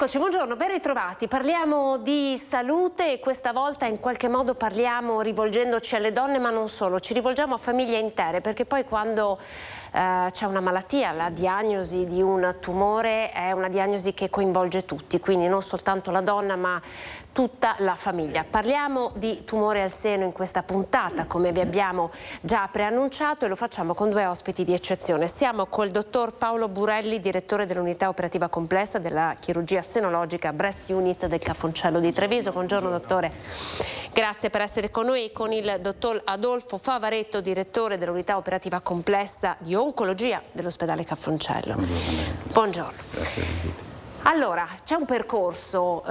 Eccoci, buongiorno, ben ritrovati. Parliamo di salute e questa volta in qualche modo parliamo rivolgendoci alle donne, ma non solo, ci rivolgiamo a famiglie intere, perché poi quando c'è una malattia, la diagnosi di un tumore è una diagnosi che coinvolge tutti, quindi non soltanto la donna ma tutta la famiglia. Parliamo di tumore al seno in questa puntata, come vi abbiamo già preannunciato, e lo facciamo con due ospiti di eccezione. Siamo col dottor Paolo Burelli, direttore dell'unità operativa complessa della chirurgia senologica Breast Unit del Cafoncello di Treviso. Buongiorno dottore, grazie per essere con noi, con il dottor Adolfo Favaretto, direttore dell'unità operativa complessa di oncologia dell'ospedale Cafoncello. Buongiorno. Grazie. Allora, c'è un percorso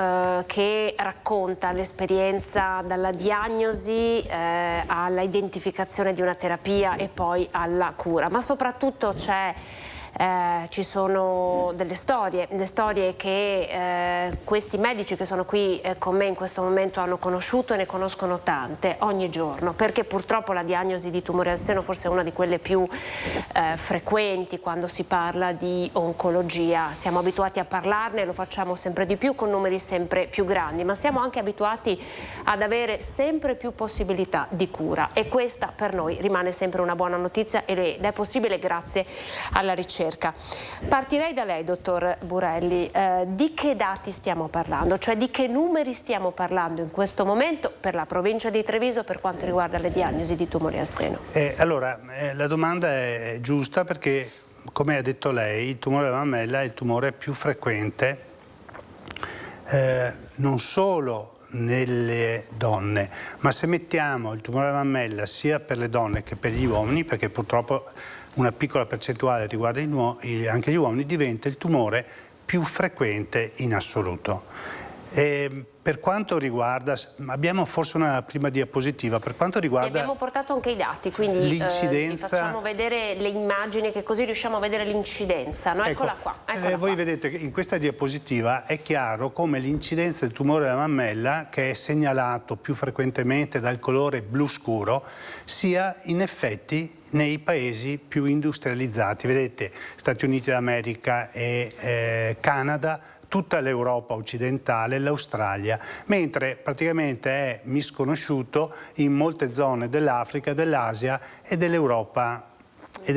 che racconta l'esperienza dalla diagnosi alla identificazione di una terapia e poi alla cura, ma soprattutto ci sono delle storie, le storie che questi medici che sono qui con me in questo momento hanno conosciuto, e ne conoscono tante ogni giorno, perché purtroppo la diagnosi di tumore al seno forse è una di quelle più frequenti quando si parla di oncologia. Siamo abituati a parlarne, lo facciamo sempre di più con numeri sempre più grandi, ma siamo anche abituati ad avere sempre più possibilità di cura, e questa per noi rimane sempre una buona notizia ed è possibile grazie alla ricerca. Partirei da lei, dottor Burelli. Di che dati stiamo parlando? Cioè di che numeri stiamo parlando in questo momento per la provincia di Treviso per quanto riguarda le diagnosi di tumori al seno? La domanda è giusta perché, come ha detto lei, il tumore della mammella è il tumore più frequente non solo nelle donne, ma se mettiamo il tumore della mammella sia per le donne che per gli uomini, perché purtroppo una piccola percentuale riguarda anche gli uomini, diventa il tumore più frequente in assoluto. Per quanto riguarda, abbiamo forse una prima diapositiva, per quanto riguarda... abbiamo portato anche i dati, quindi l'incidenza... facciamo vedere le immagini che così riusciamo a vedere l'incidenza, no? Eccola qua. Voi vedete che in questa diapositiva è chiaro come l'incidenza del tumore della mammella, che è segnalato più frequentemente dal colore blu scuro, sia in effetti nei paesi più industrializzati. Vedete, Stati Uniti d'America e Canada, tutta l'Europa occidentale, l'Australia, mentre praticamente è misconosciuto in molte zone dell'Africa, dell'Asia e dell'Europa e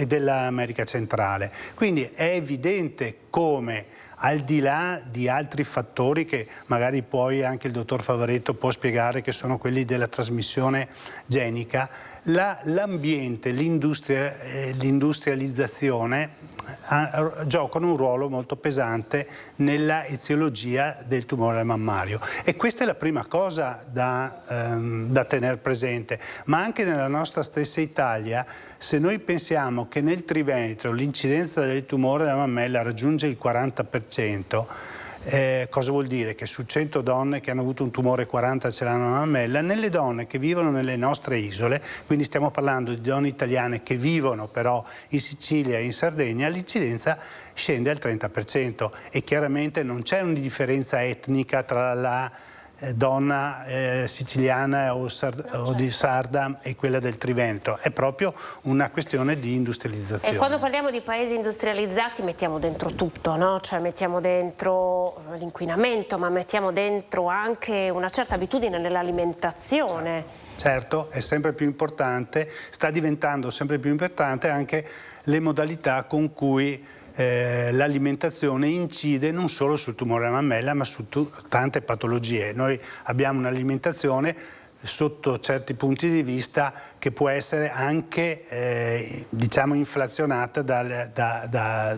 dell'America centrale. Quindi è evidente come, al di là di altri fattori che magari poi anche il dottor Favaretto può spiegare, che sono quelli della trasmissione genica, l'ambiente, l'industrializzazione giocano un ruolo molto pesante nella eziologia del tumore mammario, e questa è la prima cosa da tenere presente. Ma anche nella nostra stessa Italia, se noi pensiamo che nel Triveneto l'incidenza del tumore della mammella raggiunge il 40%, cosa vuol dire? Che su 100 donne che hanno avuto un tumore, 40 ce l'hanno alla mammella. Nelle donne che vivono nelle nostre isole, quindi stiamo parlando di donne italiane che vivono però in Sicilia e in Sardegna, l'incidenza scende al 30%, e chiaramente non c'è una differenza etnica tra la donna siciliana o di sarda e quella del Triveneto, è proprio una questione di industrializzazione. E quando parliamo di paesi industrializzati mettiamo dentro tutto, no? Cioè mettiamo dentro l'inquinamento, ma mettiamo dentro anche una certa abitudine nell'alimentazione. Certo, è sempre più importante, sta diventando sempre più importante anche le modalità con cui l'alimentazione incide non solo sul tumore alla mammella ma su tante patologie. Noi abbiamo un'alimentazione sotto certi punti di vista che può essere anche diciamo inflazionata dai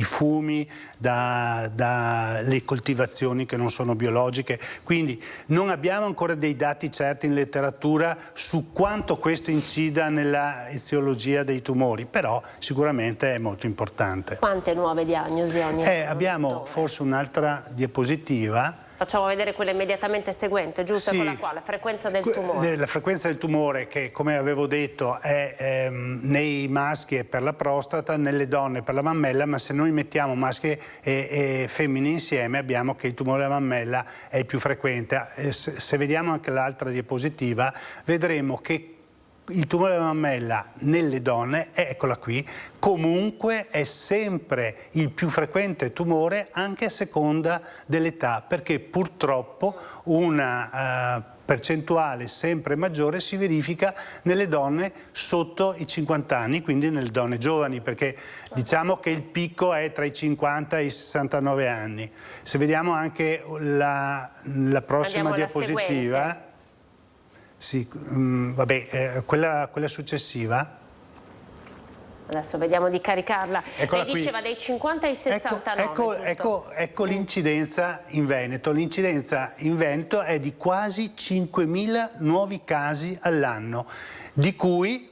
fumi, dalle coltivazioni che non sono biologiche, quindi non abbiamo ancora dei dati certi in letteratura su quanto questo incida nella eziologia dei tumori, però sicuramente è molto importante. Quante nuove diagnosi ogni anno? Abbiamo forse un'altra diapositiva. Facciamo vedere quella immediatamente seguente, giusto? Sì, Quella qua, la frequenza del tumore. La frequenza del tumore, che come avevo detto è nei maschi è per la prostata, nelle donne per la mammella, ma se noi mettiamo maschi e femmine insieme abbiamo che il tumore della mammella è il più frequente. Se vediamo anche l'altra diapositiva vedremo che il tumore della mammella nelle donne, eccola qui, comunque è sempre il più frequente tumore anche a seconda dell'età, perché purtroppo una percentuale sempre maggiore si verifica nelle donne sotto i 50 anni, quindi nelle donne giovani, perché diciamo che il picco è tra i 50 e i 69 anni. Se vediamo anche la prossima diapositiva, sì, quella successiva. Adesso vediamo di caricarla. Eccola Lei diceva dai 50 ai 69. Ecco l'incidenza in Veneto. L'incidenza in Veneto è di quasi 5.000 nuovi casi all'anno, di cui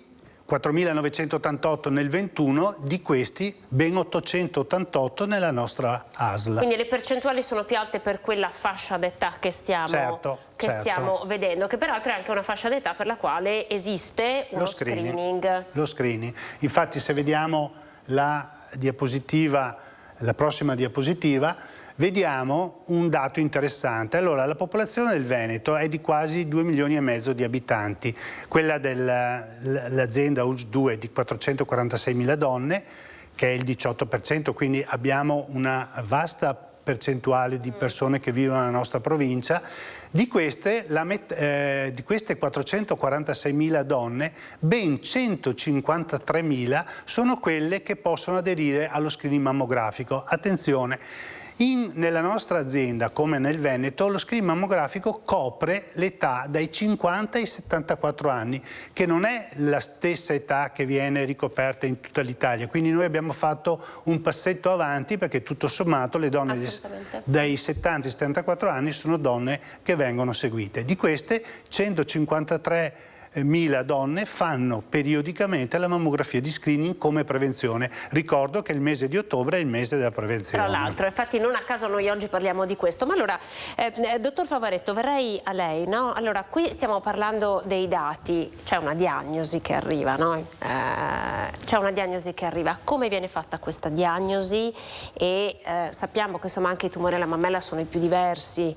4.988 nel 21, di questi ben 888 nella nostra ASL. Quindi le percentuali sono più alte per quella fascia d'età che stiamo vedendo, che peraltro è anche una fascia d'età per la quale esiste uno screening. Lo screening. Infatti, se vediamo la prossima diapositiva, vediamo un dato interessante. Allora, la popolazione del Veneto è di quasi 2,5 milioni di abitanti, quella dell'azienda ULSS-2 di 446.000 donne, che è il 18%, quindi abbiamo una vasta percentuale di persone che vivono nella nostra provincia. Di queste 446.000 donne, ben 153.000 sono quelle che possono aderire allo screening mammografico. Attenzione, nella nostra azienda, come nel Veneto, lo screening mammografico copre l'età dai 50 ai 74 anni, che non è la stessa età che viene ricoperta in tutta l'Italia. Quindi noi abbiamo fatto un passetto avanti, perché tutto sommato le donne dai 70 ai 74 anni sono donne che vengono seguite. Di queste 153.000 donne fanno periodicamente la mammografia di screening come prevenzione. Ricordo che il mese di ottobre è il mese della prevenzione. Tra l'altro, infatti non a caso noi oggi parliamo di questo. Ma allora, dottor Favaretto, verrei a lei, no? Allora, qui stiamo parlando dei dati, c'è una diagnosi che arriva, no? C'è una diagnosi che arriva. Come viene fatta questa diagnosi? E sappiamo che insomma anche i tumori alla mammella sono i più diversi.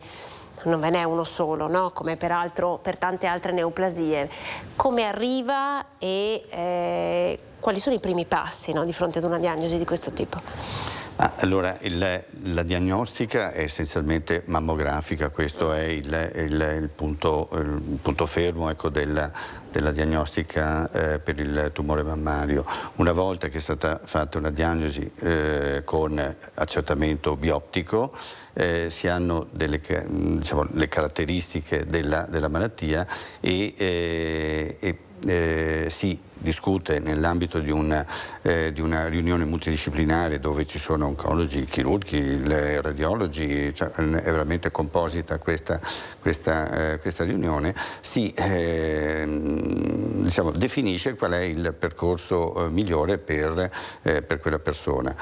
Non ve n'è uno solo, no? Come peraltro per tante altre neoplasie. Come arriva e quali sono i primi passi, no, di fronte ad una diagnosi di questo tipo? Allora, la diagnostica è essenzialmente mammografica, questo è il punto fermo, ecco, della diagnostica per il tumore mammario. Una volta che è stata fatta una diagnosi con accertamento bioptico, si hanno le caratteristiche della malattia e si discute nell'ambito di una riunione multidisciplinare dove ci sono oncologi, chirurghi, radiologi, cioè è veramente composita questa riunione, si definisce qual è il percorso migliore per quella persona.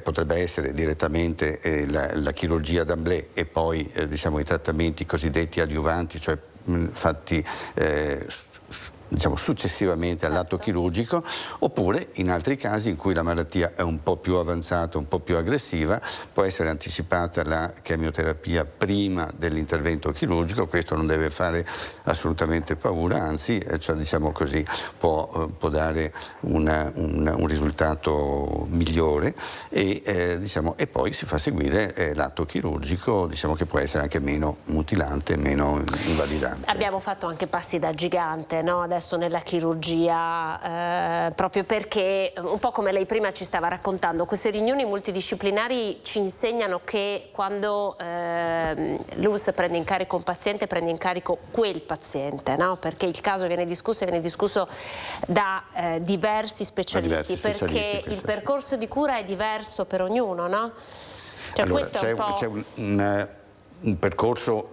Potrebbe essere direttamente la chirurgia d'emblée e poi i trattamenti cosiddetti adiuvanti, cioè fatti successivamente all'atto chirurgico, oppure in altri casi in cui la malattia è un po' più avanzata, un po' più aggressiva, può essere anticipata la chemioterapia prima dell'intervento chirurgico. Questo non deve fare assolutamente paura, anzi può dare un risultato migliore e poi si fa seguire l'atto chirurgico, che può essere anche meno mutilante, meno invalidante. Abbiamo fatto anche passi da gigante, no? Adesso nella chirurgia, proprio perché, un po' come lei prima ci stava raccontando, queste riunioni multidisciplinari ci insegnano che quando l'ULSS prende in carico un paziente, prende in carico quel paziente, no? Perché il caso viene discusso da diversi specialisti, perché il percorso di cura è diverso per ognuno, no? Cioè, allora, questo è un percorso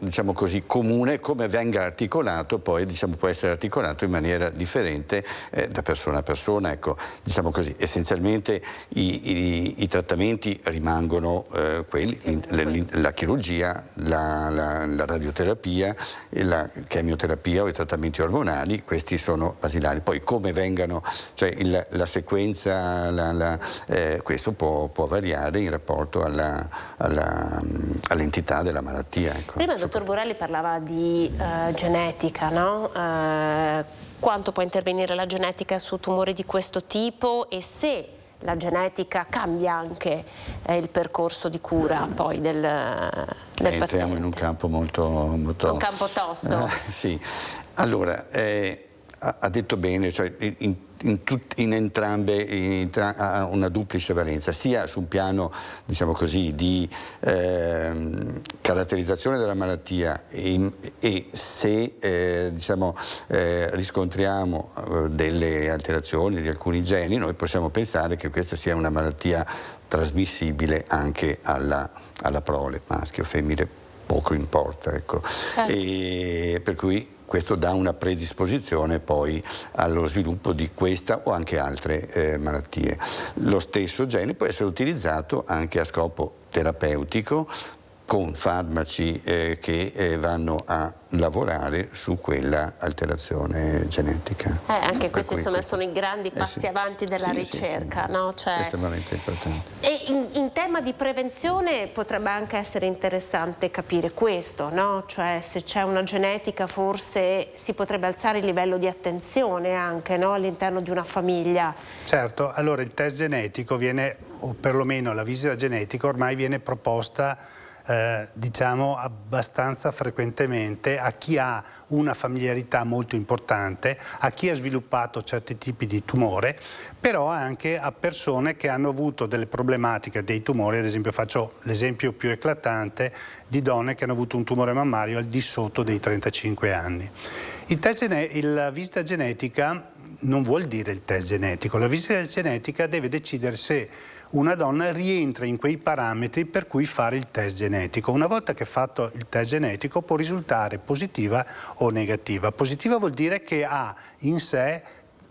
comune. Come venga articolato poi può essere articolato in maniera differente da persona a persona, ecco. Essenzialmente i trattamenti rimangono quelli, la chirurgia, la radioterapia, la chemioterapia o i trattamenti ormonali, questi sono basilari. Poi come vengano, la sequenza, questo può variare in rapporto all'entità della malattia. malattia. Ecco. Prima il dottor Borelli parlava di genetica, no? Quanto può intervenire la genetica su tumori di questo tipo e se la genetica cambia anche il percorso di cura poi del paziente? Entriamo in un campo molto un campo tosto. Sì, allora ha detto bene, cioè in entrambe ha una duplice valenza, sia su un piano, diciamo così, di caratterizzazione della malattia e se riscontriamo delle alterazioni di alcuni geni, noi possiamo pensare che questa sia una malattia trasmissibile anche alla prole, maschio o femmine, poco importa, ecco. Certo. E per cui questo dà una predisposizione poi allo sviluppo di questa o anche altre malattie. Lo stesso gene può essere utilizzato anche a scopo terapeutico con farmaci che vanno a lavorare su quella alterazione genetica. Anche questi sono i grandi passi avanti della ricerca, no? Cioè, estremamente importante. E in tema di prevenzione potrebbe anche essere interessante capire questo, no? Cioè se c'è una genetica forse si potrebbe alzare il livello di attenzione anche, no? All'interno di una famiglia. Certo, allora il test genetico viene, o perlomeno la visita genetica ormai viene proposta diciamo abbastanza frequentemente a chi ha una familiarità molto importante, a chi ha sviluppato certi tipi di tumore, però anche a persone che hanno avuto delle problematiche dei tumori. Ad esempio, faccio l'esempio più eclatante di donne che hanno avuto un tumore mammario al di sotto dei 35 anni. La visita genetica non vuol dire il test genetico, la visita genetica deve decidere se una donna rientra in quei parametri per cui fare il test genetico. Una volta che è fatto il test genetico può risultare positiva o negativa. Positiva vuol dire che ha in sé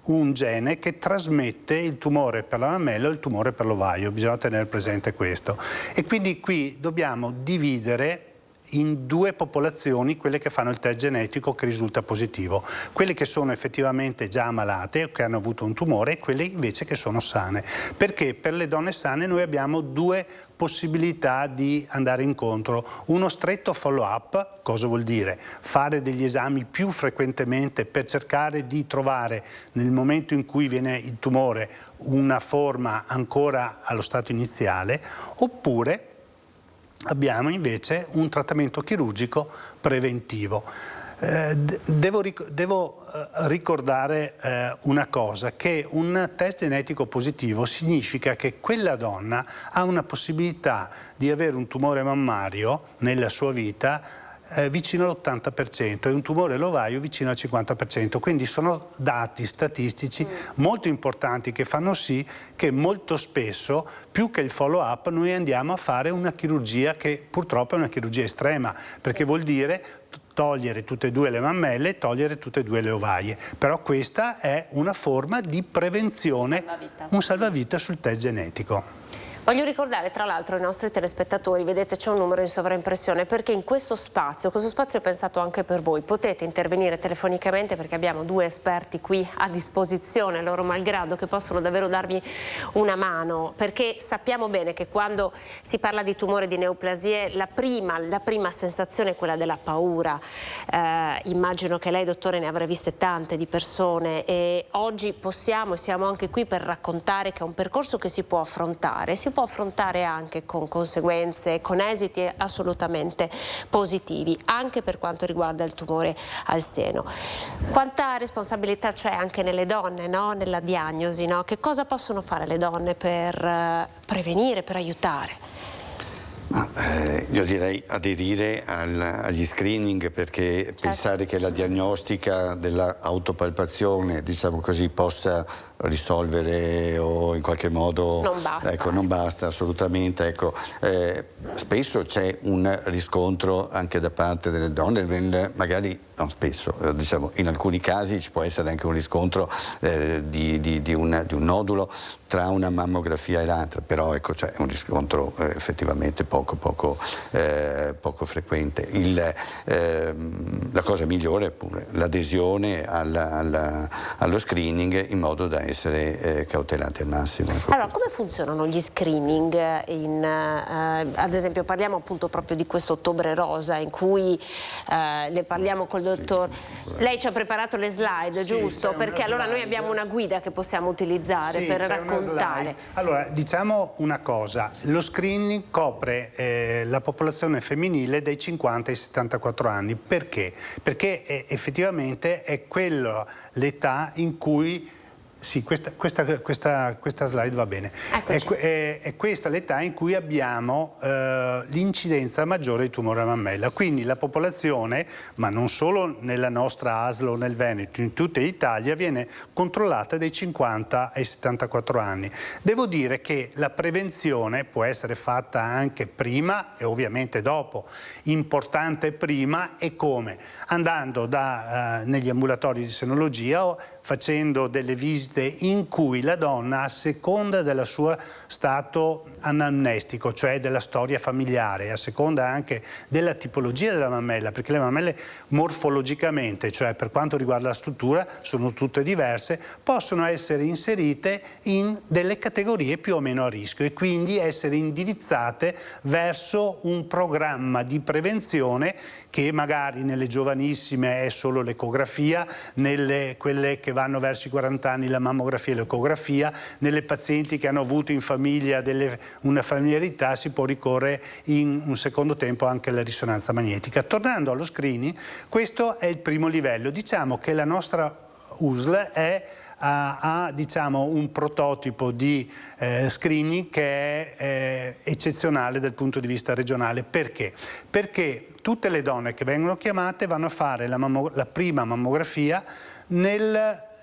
un gene che trasmette il tumore per la mammella o il tumore per l'ovaio, bisogna tenere presente questo. E quindi qui dobbiamo dividere in due popolazioni quelle che fanno il test genetico che risulta positivo, quelle che sono effettivamente già ammalate o che hanno avuto un tumore e quelle invece che sono sane, perché per le donne sane noi abbiamo due possibilità di andare incontro: uno stretto follow up. Cosa vuol dire? Fare degli esami più frequentemente per cercare di trovare nel momento in cui viene il tumore una forma ancora allo stato iniziale, oppure abbiamo invece un trattamento chirurgico preventivo. Devo ricordare una cosa, che un test genetico positivo significa che quella donna ha una possibilità di avere un tumore mammario nella sua vita vicino all'80% e un tumore all'ovaio vicino al 50%, quindi sono dati statistici molto importanti che fanno sì che molto spesso, più che il follow up, noi andiamo a fare una chirurgia che purtroppo è una chirurgia estrema, perché vuol dire togliere tutte e due le mammelle e togliere tutte e due le ovaie, però questa è una forma di prevenzione, un salvavita sul test genetico. Voglio ricordare tra l'altro ai nostri telespettatori, vedete c'è un numero in sovraimpressione, perché in questo spazio è pensato anche per voi, potete intervenire telefonicamente perché abbiamo due esperti qui a disposizione, loro malgrado, che possono davvero darvi una mano, perché sappiamo bene che quando si parla di tumore di neoplasie la prima sensazione è quella della paura. Immagino che lei, dottore, ne avrà viste tante di persone e oggi siamo anche qui per raccontare che è un percorso che si può affrontare anche con conseguenze, con esiti assolutamente positivi, anche per quanto riguarda il tumore al seno. Quanta responsabilità c'è anche nelle donne, no? Nella diagnosi, no? Che cosa possono fare le donne per prevenire, per aiutare? Io direi aderire agli screening, perché certo, pensare che la diagnostica dell'autopalpazione, diciamo così, possa risolvere o in qualche modo non basta assolutamente, ecco. Spesso c'è un riscontro anche da parte delle donne, magari non spesso, diciamo in alcuni casi ci può essere anche un riscontro di un nodulo tra una mammografia e l'altra, però ecco, c'è un riscontro effettivamente poco frequente. La cosa migliore è l'adesione allo screening, in modo da essere cautelati al massimo. Allora, come funzionano gli screening? Ad esempio, parliamo appunto proprio di questo Ottobre Rosa, in cui ne parliamo col dottor. Lei ci ha preparato le slide, giusto? Perché allora noi abbiamo una guida che possiamo utilizzare per raccontare. Allora, diciamo una cosa, lo screening copre la popolazione femminile dai 50 ai 74 anni. Perché? Perché effettivamente è quella l'età in cui... Sì, questa slide va bene. È questa l'età in cui abbiamo l'incidenza maggiore di tumore alla mammella. Quindi la popolazione, ma non solo nella nostra ASL o nel Veneto, in tutta Italia viene controllata dai 50 ai 74 anni. Devo dire che la prevenzione può essere fatta anche prima e ovviamente dopo. Importante prima e come? Andando negli ambulatori di senologia o facendo delle visite in cui la donna, a seconda del suo stato anamnestico, cioè della storia familiare, a seconda anche della tipologia della mammella, perché le mammelle morfologicamente, cioè per quanto riguarda la struttura, sono tutte diverse, possono essere inserite in delle categorie più o meno a rischio e quindi essere indirizzate verso un programma di prevenzione che magari nelle giovanissime è solo l'ecografia, nelle quelle che vanno verso i 40 anni la mammografia e l'ecografia, nelle pazienti che hanno avuto in famiglia una familiarità si può ricorrere in un secondo tempo anche alla risonanza magnetica. Tornando allo screening, questo è il primo livello. Diciamo che la nostra USL ha diciamo, un prototipo di screening che è eccezionale dal punto di vista regionale. Perché? Perché tutte le donne che vengono chiamate vanno a fare la prima mammografia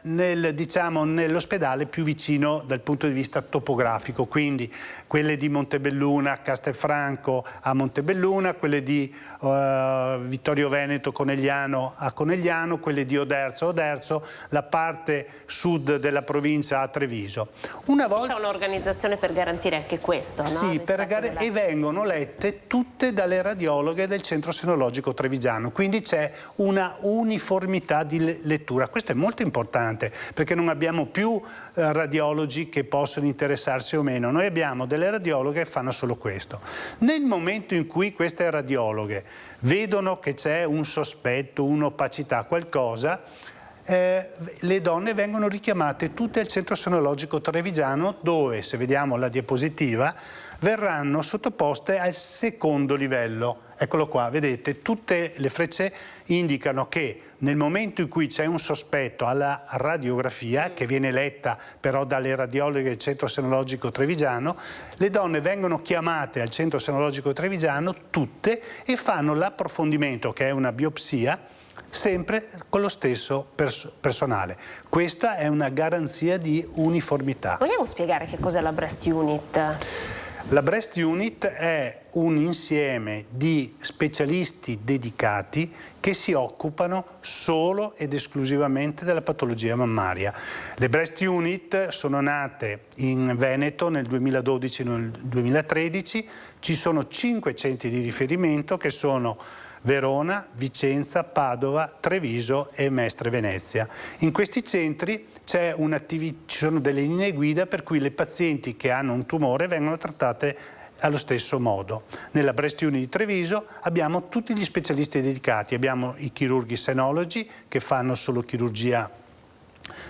nell'ospedale più vicino dal punto di vista topografico, quindi quelle di Montebelluna a Castelfranco a Montebelluna, quelle di Vittorio Veneto Conegliano a Conegliano, quelle di Oderzo a Oderzo, la parte sud della provincia a Treviso. C'è un'organizzazione per garantire anche questo, no? Sì, e vengono lette tutte dalle radiologhe del centro senologico trevigiano, quindi c'è una uniformità di lettura. Questo è molto importante perché non abbiamo più radiologi che possono interessarsi o meno, noi abbiamo delle radiologhe che fanno solo questo. Nel momento in cui queste radiologhe vedono che c'è un sospetto, un'opacità, qualcosa, le donne vengono richiamate tutte al centro senologico trevigiano dove, se vediamo la diapositiva, verranno sottoposte al secondo livello. Eccolo qua, vedete, tutte le frecce indicano che nel momento in cui c'è un sospetto alla radiografia, che viene letta però dalle radiologhe del centro senologico trevigiano, le donne vengono chiamate al centro senologico trevigiano tutte e fanno l'approfondimento, che è una biopsia, sempre con lo stesso personale. Questa è una garanzia di uniformità. Vogliamo spiegare che cos'è la Breast Unit? La Breast Unit è un insieme di specialisti dedicati che si occupano solo ed esclusivamente della patologia mammaria. Le Breast Unit sono nate in Veneto nel 2012 e nel 2013, ci sono 5 centri di riferimento che sono Verona, Vicenza, Padova, Treviso e Mestre Venezia. In questi centri ci sono delle linee guida per cui le pazienti che hanno un tumore vengono trattate allo stesso modo. Nella Breast Unit di Treviso abbiamo tutti gli specialisti dedicati, abbiamo i chirurghi senologi che fanno solo chirurgia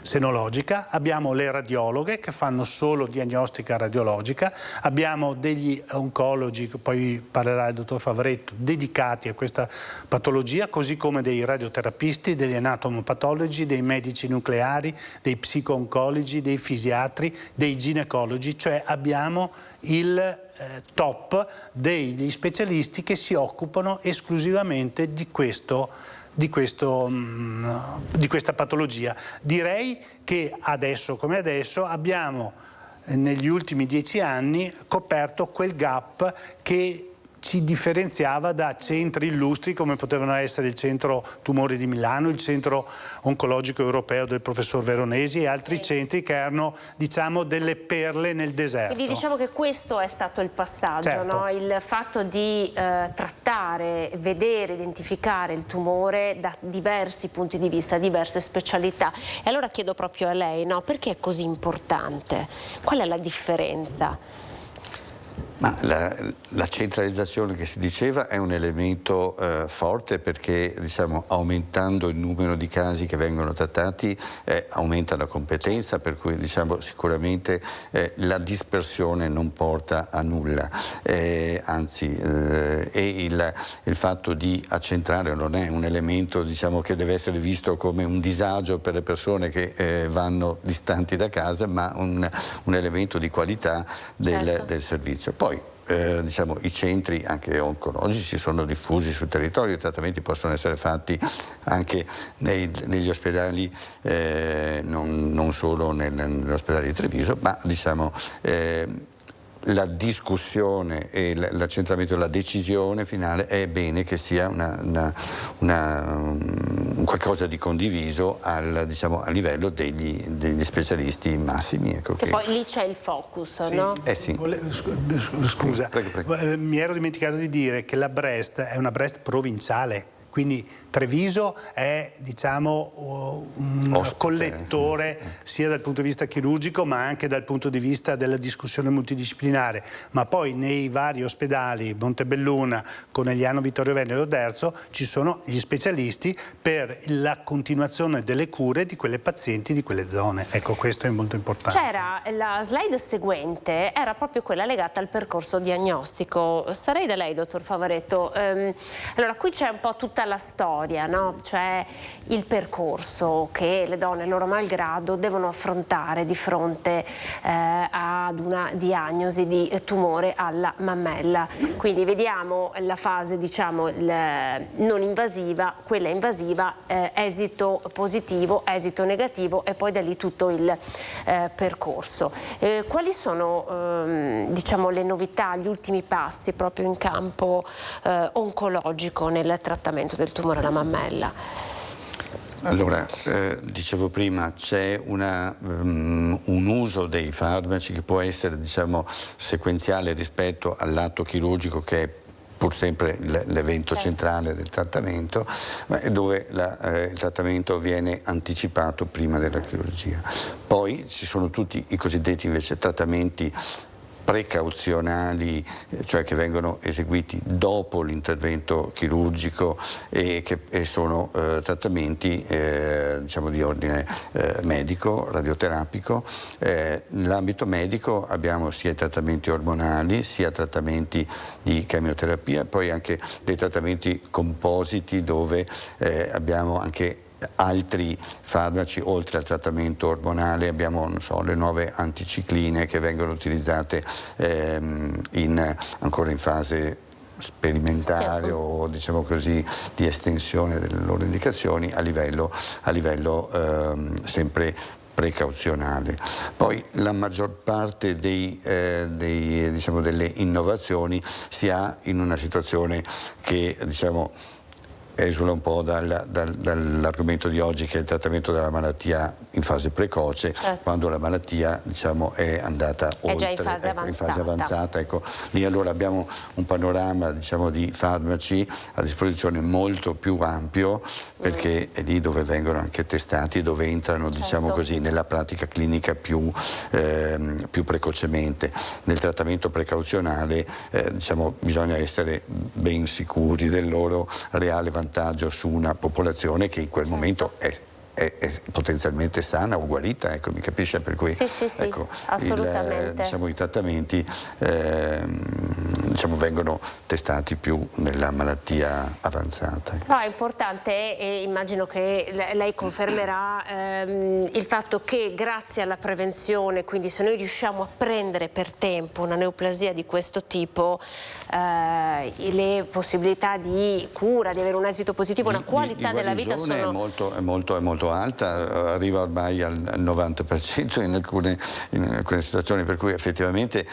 senologica, abbiamo le radiologhe che fanno solo diagnostica radiologica, abbiamo degli oncologi, che poi parlerà il dottor Favaretto, dedicati a questa patologia, così come dei radioterapisti, degli anatomopatologi, dei medici nucleari, dei psico-oncologi, dei fisiatri, dei ginecologi, cioè abbiamo il top degli specialisti che si occupano esclusivamente di questa patologia. Direi che adesso come adesso abbiamo negli ultimi 10 anni coperto quel gap che ci differenziava da centri illustri come potevano essere il Centro Tumori di Milano, il Centro Oncologico Europeo del professor Veronesi e altri centri che erano, diciamo, delle perle nel deserto. Quindi diciamo che questo è stato il passaggio, Certo. no? Il fatto di trattare, vedere, identificare il tumore da diversi punti di vista, diverse specialità. E allora chiedo proprio a lei, no? Perché è così importante? Qual è la differenza? Ma la centralizzazione che si diceva è un elemento forte perché, diciamo, aumentando il numero di casi che vengono trattati aumenta la competenza, per cui, diciamo, sicuramente la dispersione non porta a nulla, anzi il fatto di accentrare non è un elemento, diciamo, che deve essere visto come un disagio per le persone che vanno distanti da casa, ma un elemento di qualità del servizio. Poi diciamo, i centri anche oncologici sono diffusi sul territorio, i trattamenti possono essere fatti anche negli ospedali, non solo nell'ospedale di Treviso, ma, diciamo, la discussione e l'accentramento della decisione finale è bene che sia un qualcosa di condiviso diciamo, a livello degli specialisti massimi. Ecco, che poi lì c'è il focus, sì, no? Sì. Scusa, prego. Mi ero dimenticato di dire che la Brest è una Brest provinciale. Quindi Treviso è, diciamo, un collettore sia dal punto di vista chirurgico ma anche dal punto di vista della discussione multidisciplinare, ma poi nei vari ospedali Montebelluna, Conegliano, Vittorio Veneto, Derzo ci sono gli specialisti per la continuazione delle cure di quelle pazienti di quelle zone. Ecco, questo è molto importante. C'era la slide seguente, era proprio quella legata al percorso diagnostico. Sarei da lei, dottor Favaretto. Allora, qui c'è un po' tutta la storia, no? Cioè il percorso che le donne, loro malgrado, devono affrontare di fronte ad una diagnosi di tumore alla mammella. Quindi vediamo la fase, diciamo, non invasiva, quella invasiva, esito positivo, esito negativo e poi da lì tutto il percorso. Quali sono diciamo, le novità, gli ultimi passi proprio in campo oncologico nel trattamento del tumore alla mammella? Allora, dicevo prima, c'è un uso dei farmaci che può essere, diciamo, sequenziale rispetto all'atto chirurgico, che è pur sempre l'evento centrale del trattamento, dove il trattamento viene anticipato prima della chirurgia. Poi ci sono tutti i cosiddetti invece trattamenti precauzionali, cioè che vengono eseguiti dopo l'intervento chirurgico e sono trattamenti diciamo di ordine medico, radioterapico. Nell'ambito medico abbiamo sia i trattamenti ormonali, sia trattamenti di chemioterapia, poi anche dei trattamenti compositi dove abbiamo anche altri farmaci oltre al trattamento ormonale. Abbiamo, non so, le nuove anticicline che vengono utilizzate ancora in fase sperimentale o, diciamo così, di estensione delle loro indicazioni a livello sempre precauzionale. Poi la maggior parte diciamo, delle innovazioni si ha in una situazione che, diciamo, esula un po' dall'argomento di oggi, che è il trattamento della malattia in fase precoce, quando la malattia, diciamo, è andata oltre, già in fase avanzata. Ecco, lì allora abbiamo un panorama, diciamo, di farmaci a disposizione molto più ampio, perché è lì dove vengono anche testati, dove entrano, diciamo così, nella pratica clinica più precocemente. Nel trattamento precauzionale diciamo, bisogna essere ben sicuri del loro reale vantaggio su una popolazione che in quel momento è potenzialmente sana o guarita, ecco, mi capisce? Per cui ecco, assolutamente. Diciamo, i trattamenti diciamo, vengono testati più nella malattia avanzata. Però è importante, e immagino che lei confermerà, il fatto che grazie alla prevenzione, quindi se noi riusciamo a prendere per tempo una neoplasia di questo tipo, le possibilità di cura, di avere un esito positivo, una qualità della vita sono... è molto molto alta, arriva ormai al 90% in alcune situazioni, per cui effettivamente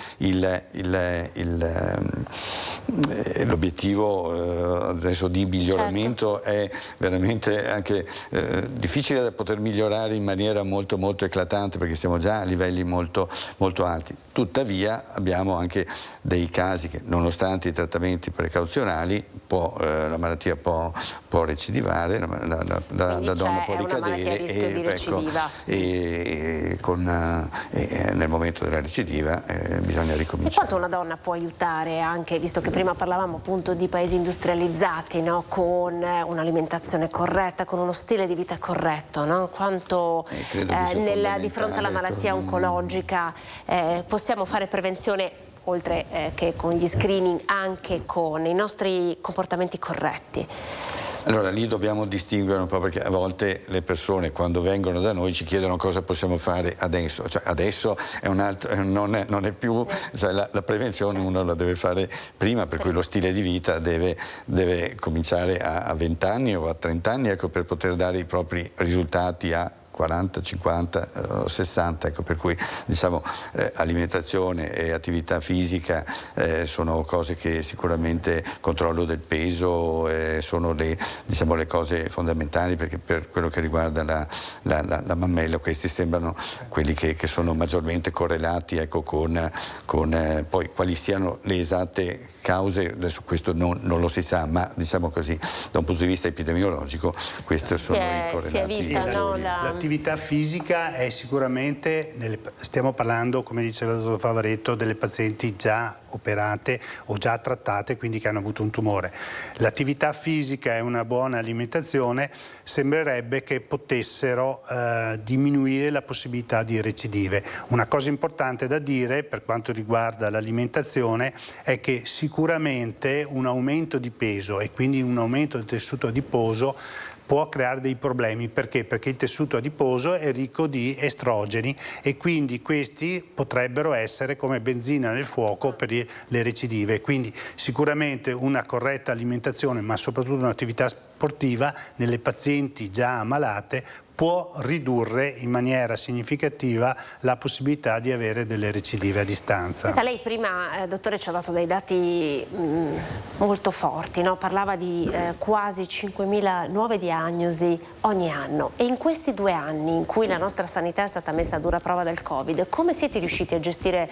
l'obiettivo adesso di miglioramento è veramente anche difficile da poter migliorare in maniera molto molto eclatante, perché siamo già a livelli molto, molto alti. Tuttavia abbiamo anche dei casi che, nonostante i trattamenti precauzionali, la malattia può recidivare, la donna può ricadere e nel momento della recidiva bisogna ricominciare. E quanto una donna può aiutare anche, visto che prima parlavamo appunto di paesi industrializzati, no? Con un'alimentazione corretta, con uno stile di vita corretto, no? Quanto di fronte alla malattia oncologica possiamo fare prevenzione, oltre che con gli screening, anche con i nostri comportamenti corretti? Allora lì dobbiamo distinguere un po', perché a volte le persone quando vengono da noi ci chiedono cosa possiamo fare adesso, cioè adesso è non è più, cioè la prevenzione uno la deve fare prima, per cui lo stile di vita deve cominciare a 20 anni o a 30 anni, ecco, per poter dare i propri risultati a 40, 50, 60, ecco, per cui diciamo alimentazione e attività fisica sono cose che sicuramente, controllo del peso, sono le cose fondamentali, perché per quello che riguarda la mammella questi sembrano quelli che sono maggiormente correlati, ecco, con poi quali siano le esatte cause, adesso questo non lo si sa, ma diciamo così da un punto di vista epidemiologico questi sono i correlati. Si è vista, l'attività fisica è sicuramente, stiamo parlando, come diceva il dottor Favaretto, delle pazienti già operate o già trattate, quindi che hanno avuto un tumore. L'attività fisica e una buona alimentazione sembrerebbe che potessero diminuire la possibilità di recidive. Una cosa importante da dire per quanto riguarda l'alimentazione è che sicuramente un aumento di peso e quindi un aumento del tessuto adiposo può creare dei problemi. Perché? Perché il tessuto adiposo è ricco di estrogeni e quindi questi potrebbero essere come benzina nel fuoco per le recidive. Quindi sicuramente una corretta alimentazione, ma soprattutto un'attività sportiva nelle pazienti già ammalate può ridurre in maniera significativa la possibilità di avere delle recidive a distanza. Lei prima, dottore, ci ha dato dei dati molto forti, no? Parlava di quasi 5.000 nuove diagnosi ogni anno, e in questi 2 anni in cui la nostra sanità è stata messa a dura prova dal Covid, come siete riusciti a gestire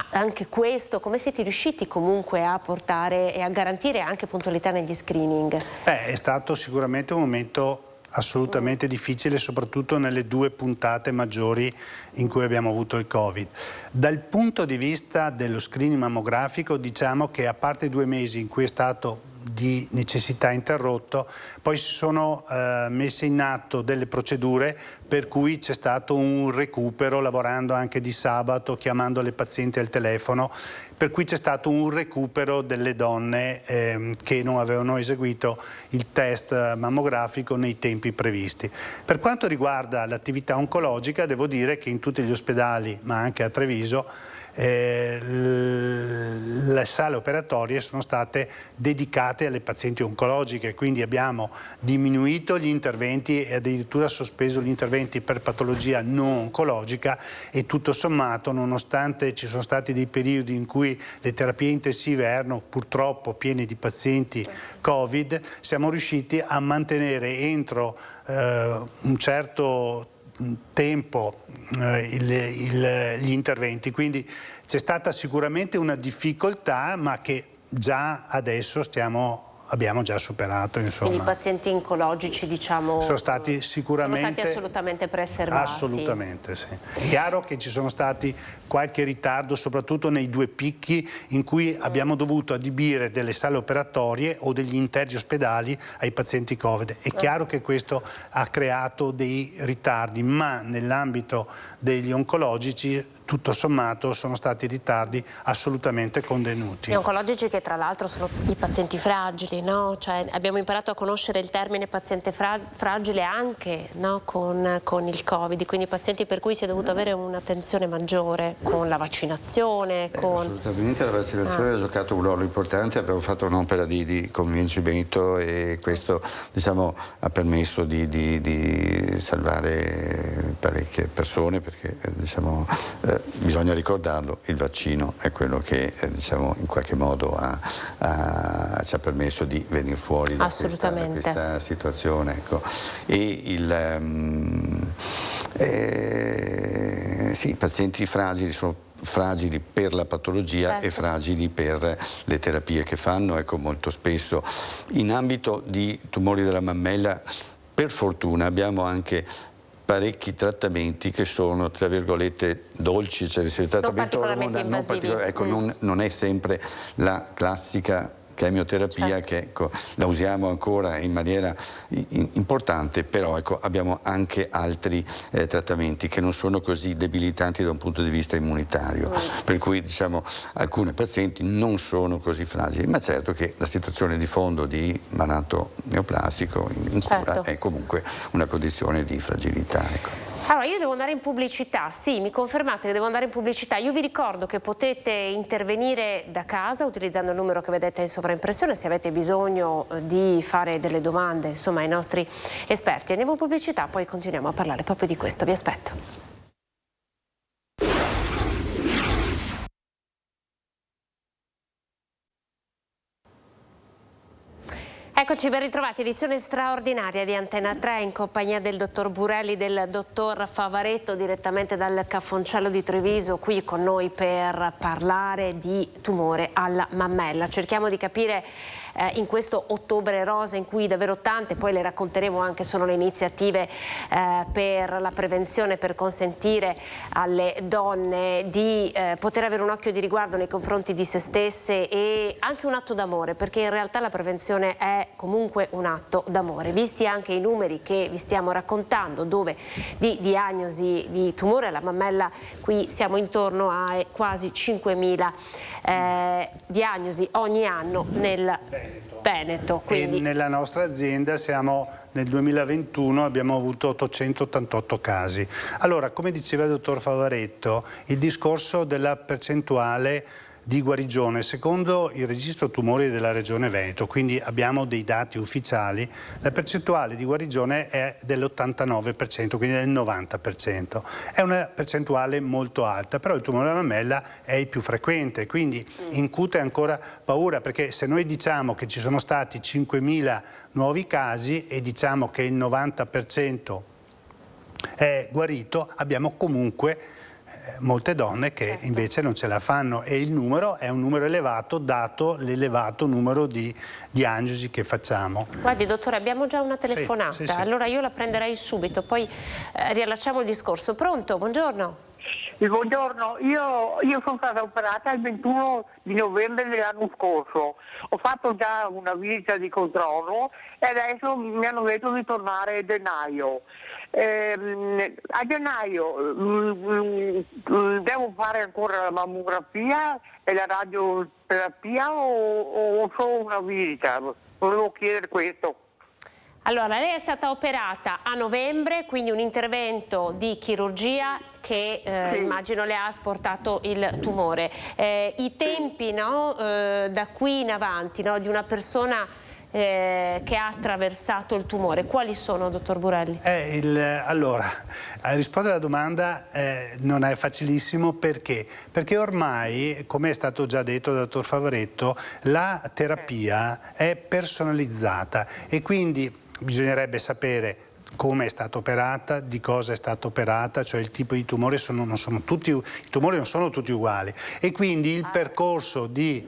anche questo? Come siete riusciti comunque a portare e a garantire anche puntualità negli screening? È stato sicuramente un momento assolutamente difficile, soprattutto nelle 2 puntate maggiori in cui abbiamo avuto il Covid. Dal punto di vista dello screening mammografico, diciamo che a parte 2 mesi in cui è stato di necessità interrotto, poi si sono messe in atto delle procedure per cui c'è stato un recupero, lavorando anche di sabato, chiamando le pazienti al telefono, per cui c'è stato un recupero delle donne che non avevano eseguito il test mammografico nei tempi previsti. Per quanto riguarda l'attività oncologica, devo dire che in tutti gli ospedali, ma anche a Treviso, le sale operatorie sono state dedicate alle pazienti oncologiche, quindi abbiamo diminuito gli interventi e addirittura sospeso gli interventi per patologia non oncologica, e tutto sommato, nonostante ci sono stati dei periodi in cui le terapie intensive erano purtroppo piene di pazienti Covid, siamo riusciti a mantenere entro un certo tempo gli interventi, quindi c'è stata sicuramente una difficoltà, ma che già adesso abbiamo già superato, insomma. Quindi i pazienti oncologici, diciamo, sono stati sicuramente, sono stati assolutamente preservati. Assolutamente, sì. È chiaro che ci sono stati qualche ritardo, soprattutto nei 2 picchi in cui abbiamo dovuto adibire delle sale operatorie o degli interi ospedali ai pazienti Covid. È chiaro che questo ha creato dei ritardi, ma nell'ambito degli oncologici tutto sommato sono stati ritardi assolutamente convenuti. Gli oncologici che tra l'altro sono i pazienti fragili, no? Cioè, abbiamo imparato a conoscere il termine paziente fragile anche, no? con il Covid, quindi pazienti per cui si è dovuto avere un'attenzione maggiore con la vaccinazione. Assolutamente, la vaccinazione ha giocato un ruolo importante, abbiamo fatto un'opera di convincimento e questo diciamo, ha permesso di salvare parecchie persone, perché diciamo, bisogna ricordarlo, il vaccino è quello che diciamo, in qualche modo ci ha permesso di venire fuori da questa situazione. Ecco. Sì, i pazienti fragili sono fragili per la patologia e fragili per le terapie che fanno. Ecco, molto spesso in ambito di tumori della mammella, per fortuna abbiamo anche parecchi trattamenti che sono, tra virgolette, dolci, cioè il trattamento ormonale non è sempre la classica chemioterapia, che ecco, la usiamo ancora in maniera importante, però ecco, abbiamo anche altri trattamenti che non sono così debilitanti da un punto di vista immunitario, per cui diciamo alcuni pazienti non sono così fragili, ma certo che la situazione di fondo di malato neoplastico in cura è comunque una condizione di fragilità. Ecco. Allora, io devo andare in pubblicità, sì, mi confermate che devo andare in pubblicità. Io vi ricordo che potete intervenire da casa utilizzando il numero che vedete in sovraimpressione se avete bisogno di fare delle domande, insomma, ai nostri esperti. Andiamo in pubblicità, poi continuiamo a parlare proprio di questo. Vi aspetto. Eccoci, ben ritrovati, edizione straordinaria di Antena 3 in compagnia del dottor Burelli, del dottor Favaretto, direttamente dal Caffoncello di Treviso, qui con noi per parlare di tumore alla mammella. Cerchiamo di capire in questo ottobre rosa in cui davvero tante, poi le racconteremo anche, sono le iniziative per la prevenzione, per consentire alle donne di poter avere un occhio di riguardo nei confronti di se stesse e anche un atto d'amore, perché in realtà la prevenzione è comunque un atto d'amore, visti anche i numeri che vi stiamo raccontando, dove di diagnosi di tumore alla mammella qui siamo intorno a quasi 5.000 diagnosi ogni anno nel Veneto. Quindi... E nella nostra azienda nel 2021 abbiamo avuto 888 casi. Allora, come diceva il dottor Favaretto, il discorso della percentuale di guarigione, secondo il registro tumori della regione Veneto, quindi abbiamo dei dati ufficiali, la percentuale di guarigione è dell'89%, quindi del 90%. È una percentuale molto alta, però il tumore della mammella è il più frequente, quindi incute ancora paura, perché se noi diciamo che ci sono stati 5.000 nuovi casi e diciamo che il 90% è guarito, abbiamo comunque molte donne che invece non ce la fanno, e il numero è un numero elevato dato l'elevato numero di diagnosi che facciamo. Guardi dottore, abbiamo già una telefonata, sì. Allora io la prenderei subito, poi riallacciamo il discorso. Pronto? Buongiorno. Buongiorno, io sono stata operata il 21 di novembre dell'anno scorso, ho fatto già una visita di controllo e adesso mi hanno detto di tornare a gennaio. A gennaio devo fare ancora la mammografia e la radioterapia o solo una visita? Volevo chiedere questo. Allora, lei è stata operata a novembre, quindi un intervento di chirurgia che immagino le ha asportato il tumore. I tempi da qui in avanti di una persona che ha attraversato il tumore, quali sono, dottor Burelli? Allora, a rispondere alla domanda non è facilissimo, perché ormai, come è stato già detto dal dottor Favaretto, la terapia è personalizzata e quindi bisognerebbe sapere come è stata operata, di cosa è stata operata, cioè il tipo di tumore, i tumori non sono tutti uguali, e quindi il percorso di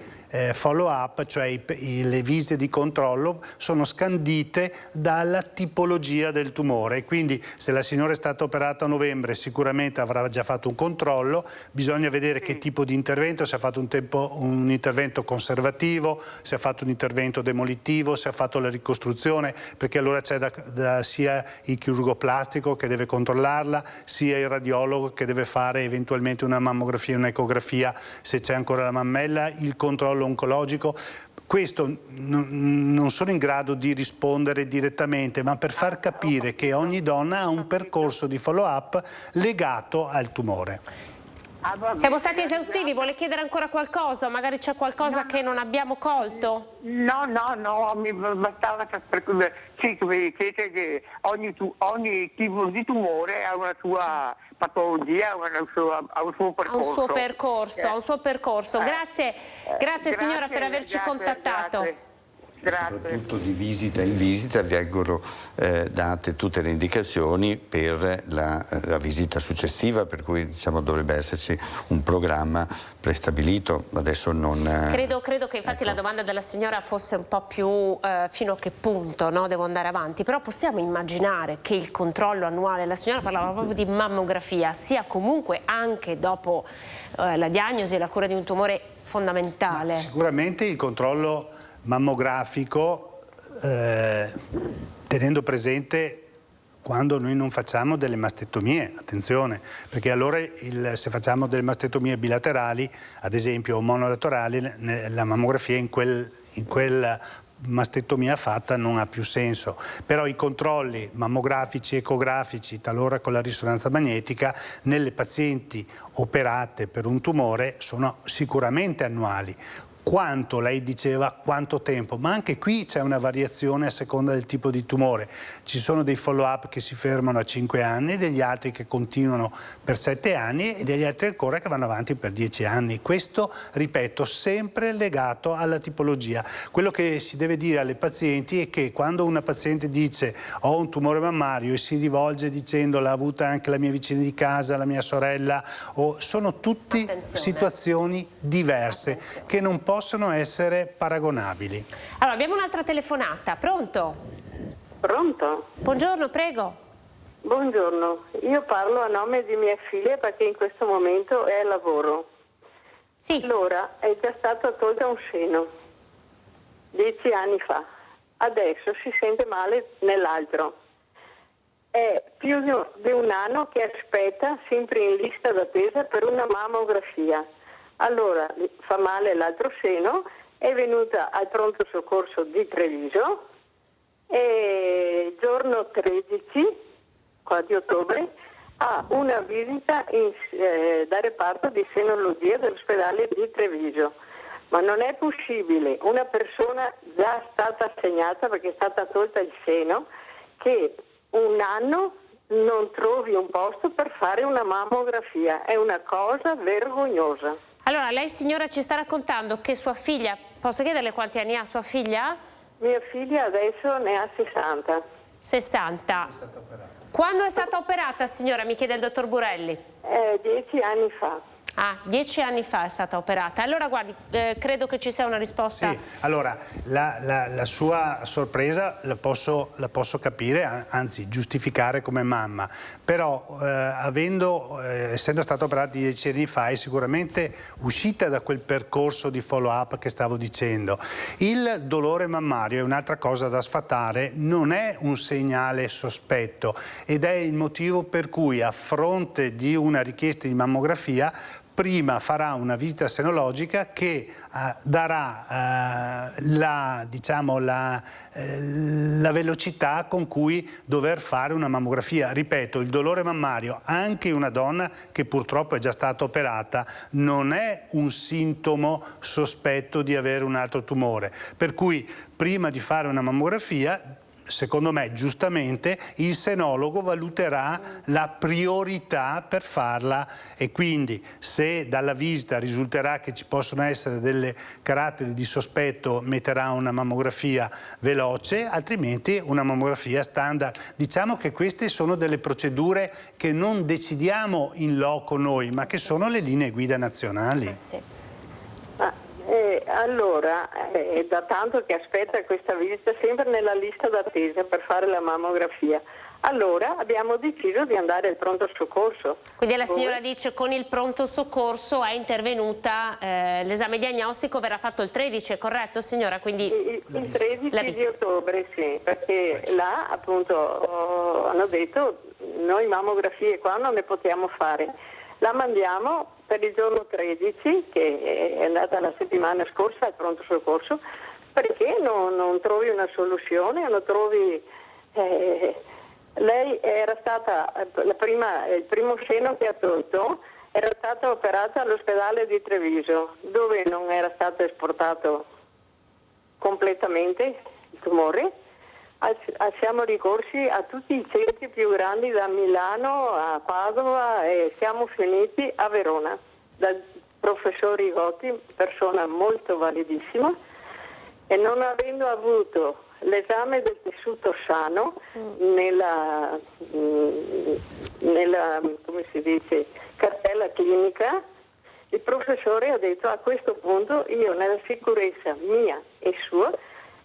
follow up, cioè le visite di controllo, sono scandite dalla tipologia del tumore. Quindi se la signora è stata operata a novembre sicuramente avrà già fatto un controllo, bisogna vedere che tipo di intervento, se ha fatto un intervento conservativo, se ha fatto un intervento demolitivo, se ha fatto la ricostruzione, perché allora c'è sia il chirurgo plastico che deve controllarla, sia il radiologo che deve fare eventualmente una mammografia, un'ecografia, se c'è ancora la mammella, il controllo oncologico. Questo non sono in grado di rispondere direttamente, ma per far capire che ogni donna ha un percorso di follow-up legato al tumore. Siamo stati esaustivi, vuole chiedere ancora qualcosa? Magari c'è qualcosa che non abbiamo colto? No, mi bastava sì, che chiede che ogni tipo di tumore ha una sua patologia, ha un suo percorso. Ha un suo percorso. Grazie signora per averci contattato. Soprattutto di visita in visita vengono date tutte le indicazioni per la visita successiva, per cui diciamo dovrebbe esserci un programma prestabilito. Adesso non credo che infatti la domanda della signora fosse un po' più fino a che punto, no, devo andare avanti, però possiamo immaginare che il controllo annuale, la signora parlava proprio di mammografia, sia comunque anche dopo la diagnosi e la cura di un tumore fondamentale. Sicuramente il controllo mammografico, tenendo presente quando noi non facciamo delle mastettomie, attenzione, perché allora se facciamo delle mastettomie bilaterali, ad esempio o monolaterali, la mammografia in quella mastettomia fatta non ha più senso, però i controlli mammografici, ecografici, talora con la risonanza magnetica, nelle pazienti operate per un tumore sono sicuramente annuali. Quanto, lei diceva, quanto tempo, ma anche qui c'è una variazione a seconda del tipo di tumore. Ci sono dei follow-up che si fermano a 5 anni, degli altri che continuano per 7 anni e degli altri ancora che vanno avanti per 10 anni. Questo, ripeto, sempre legato alla tipologia. Quello che si deve dire alle pazienti è che quando una paziente dice ho un tumore mammario e si rivolge dicendo l'ha avuta anche la mia vicina di casa, la mia sorella, sono tutte situazioni diverse che non possono essere paragonabili. Allora, abbiamo un'altra telefonata. Pronto? Pronto? Buongiorno, prego. Buongiorno, io parlo a nome di mia figlia perché in questo momento è al lavoro. Sì. Allora, è già stato tolto un seno 10 anni fa. Adesso si sente male nell'altro. È più di un anno che aspetta, sempre in lista d'attesa, per una mammografia. Allora fa male l'altro seno, è venuta al pronto soccorso di Treviso e giorno 13 di ottobre ha una visita da reparto di senologia dell'ospedale di Treviso. Ma non è possibile, una persona già stata assegnata perché è stata tolta il seno, che un anno non trovi un posto per fare una mammografia. È una cosa vergognosa. Allora, lei signora ci sta raccontando che sua figlia, posso chiederle quanti anni ha sua figlia? Mia figlia adesso ne ha 60. 60. Quando è stata operata signora, mi chiede il dottor Burelli? 10 anni fa. Ah, 10 anni fa è stata operata. Allora guardi, credo che ci sia una risposta. Sì, allora la sua sorpresa la posso capire, anzi giustificare come mamma, però essendo stata operata 10 anni fa è sicuramente uscita da quel percorso di follow-up che stavo dicendo. Il dolore mammario è un'altra cosa da sfatare, non è un segnale sospetto ed è il motivo per cui a fronte di una richiesta di mammografia prima farà una visita senologica che darà la velocità con cui dover fare una mammografia. Ripeto, il dolore mammario, anche in una donna che purtroppo è già stata operata, non è un sintomo sospetto di avere un altro tumore. Per cui prima di fare una mammografia, secondo me giustamente, il senologo valuterà la priorità per farla e quindi se dalla visita risulterà che ci possono essere delle caratteri di sospetto metterà una mammografia veloce, altrimenti una mammografia standard. Diciamo che queste sono delle procedure che non decidiamo in loco noi, ma che sono le linee guida nazionali. Sì. Allora, è da tanto che aspetta questa visita, sempre nella lista d'attesa per fare la mammografia. Allora abbiamo deciso di andare al pronto soccorso. Quindi la signora dice con il pronto soccorso è intervenuta, l'esame diagnostico verrà fatto il 13, è corretto signora? Quindi il 13 di ottobre, sì, perché là appunto hanno detto noi mammografie qua non ne possiamo fare. La mandiamo per il giorno 13, che è andata la settimana scorsa al pronto soccorso, perché non trovi una soluzione, non trovi... lei era stata, il primo seno che ha tolto, era stata operata all'ospedale di Treviso, dove non era stato esportato completamente il tumore. Siamo ricorsi a tutti i centri più grandi, da Milano a Padova, e siamo finiti a Verona dal professor Rigotti, persona molto validissima, e non avendo avuto l'esame del tessuto sano nella come si dice, cartella clinica, il professore ha detto: a questo punto io, nella sicurezza mia e sua,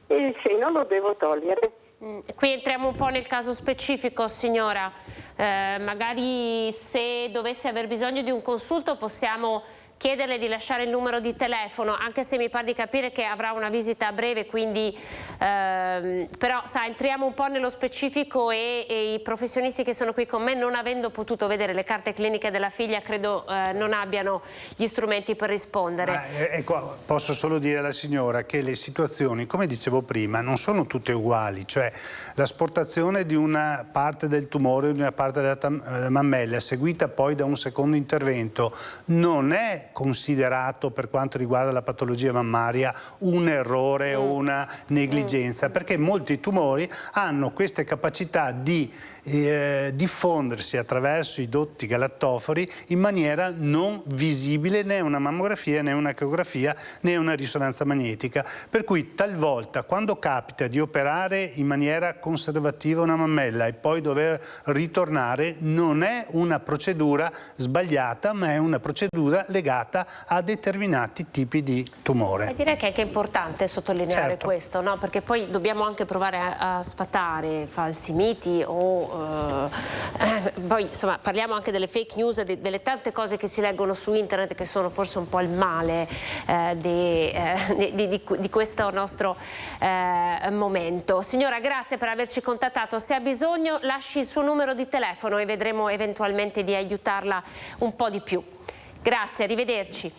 il seno lo devo togliere. Qui entriamo un po' nel caso specifico, signora. Magari se dovesse aver bisogno di un consulto possiamo chiederle di lasciare il numero di telefono, anche se mi pare di capire che avrà una visita a breve, quindi però sa, entriamo un po' nello specifico e i professionisti che sono qui con me, non avendo potuto vedere le carte cliniche della figlia, credo non abbiano gli strumenti per rispondere. Ecco, posso solo dire alla signora che le situazioni, come dicevo prima, non sono tutte uguali, cioè l'asportazione di una parte del tumore, di una parte della mammella, seguita poi da un secondo intervento, non è considerato, per quanto riguarda la patologia mammaria, un errore o una negligenza, perché molti tumori hanno queste capacità di diffondersi attraverso i dotti galattofori in maniera non visibile né una mammografia né una ecografia né una risonanza magnetica, per cui talvolta quando capita di operare in maniera conservativa una mammella e poi dover ritornare, non è una procedura sbagliata, ma è una procedura legata a determinati tipi di tumore. E direi che è anche importante sottolineare Certo. questo, no? Perché poi dobbiamo anche provare a sfatare falsi miti o poi insomma parliamo anche delle fake news, delle tante cose che si leggono su internet, che sono forse un po' il male di questo nostro momento. Signora, grazie per averci contattato. Se ha bisogno lasci il suo numero di telefono e vedremo eventualmente di aiutarla un po' di più. Grazie, arrivederci.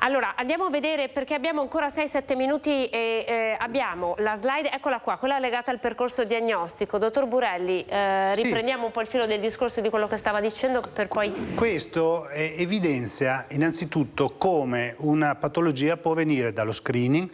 Allora, andiamo a vedere, perché abbiamo ancora 6-7 minuti e abbiamo la slide, eccola qua, quella legata al percorso diagnostico. Dottor Burelli, riprendiamo un po' il filo del discorso di quello che stava dicendo per poi... Questo evidenzia innanzitutto come una patologia può venire dallo screening